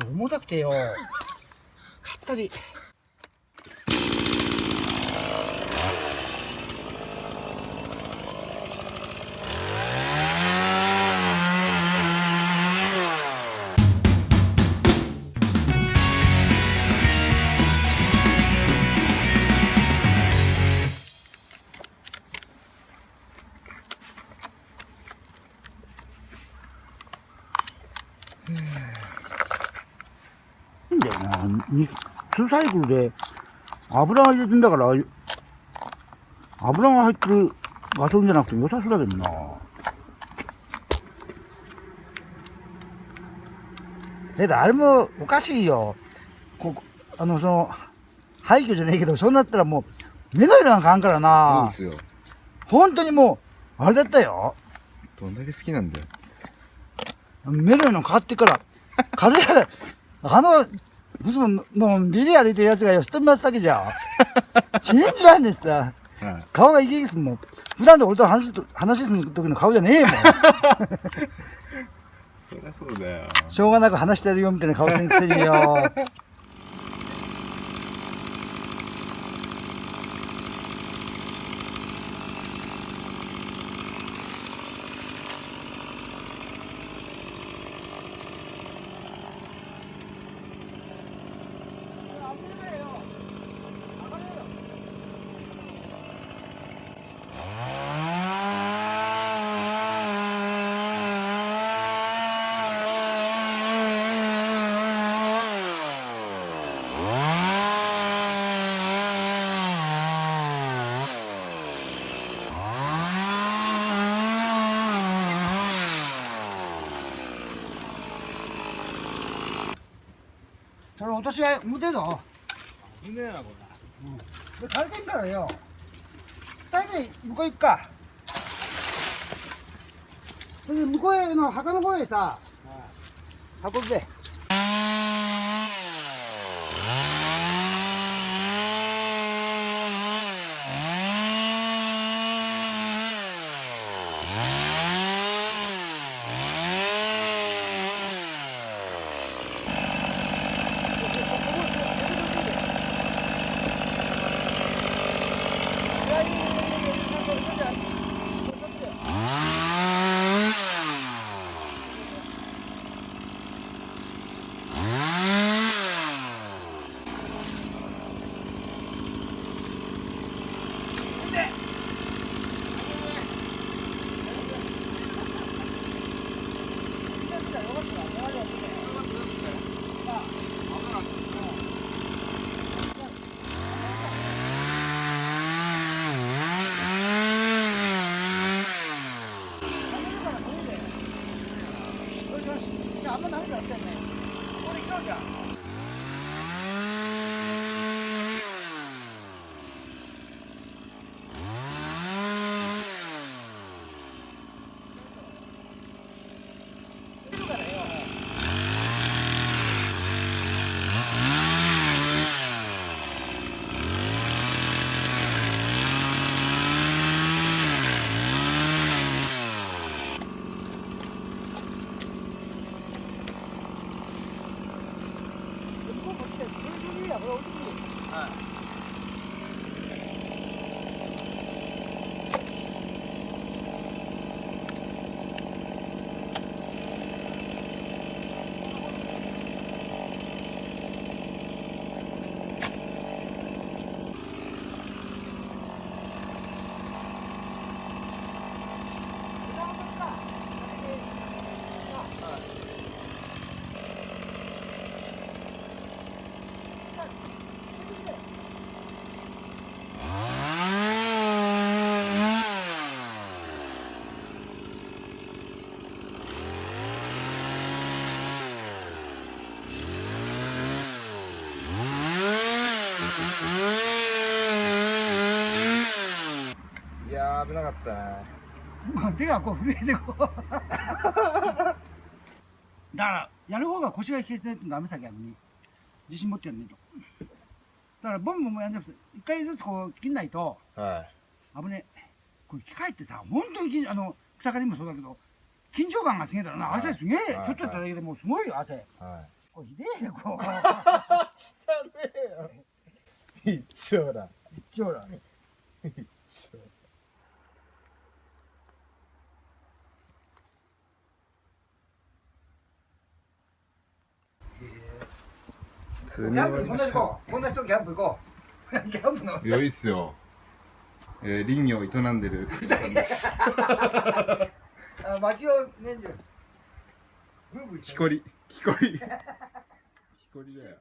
重たくてよ、買ったり。いいんだよな。2サイクルで油が入れてんだから、油が入ってるガソリンじゃなくて良さそうだけどな。だからあれもおかしいよ。廃墟じゃねえけど、そうなったらもう目の色が変わんからな。そうですよ。本当にもう、あれだったよ。どんだけ好きなんだよ。目の色変わってから、軽いのビリ歩いてるやつがよ、一つだけじゃ。信じらんねえっさ。はい。顔がイケイケすんもん。普段で俺と話する時の顔じゃねえもん。そりゃそうだよ。しょうがなく話してるよみたいな顔してるくせによ。それ落とし合い、無てぞ。危ねえな、こで、枯れてんからよ。二人で向こう行くか。それで向こうへの墓の方へさ、運ぶぜ。あんま何やってんね。これ行こうじゃん。いやー、危なかったな。手がこう震えてこう。だからやる方が腰が引けてないとダメさ、逆に自信持ってやんねえと。だからボンボンもやんなくて一回ずつこう切んないとは危ねえ。これ機械ってさ、本当に草刈りもそうだけど緊張感がすげえだろな。汗すげえ、はいちょっとやっただけでもうすごいよ汗。い。はこうひでえねこう汚ねえよ一丁だ一応ら一丁キャンプこんな人こんな人キャンプ行こうキャンプの良いっすよ。林業を営んでる薪を年中ブーブーしてる木こり木こり木こりだよ。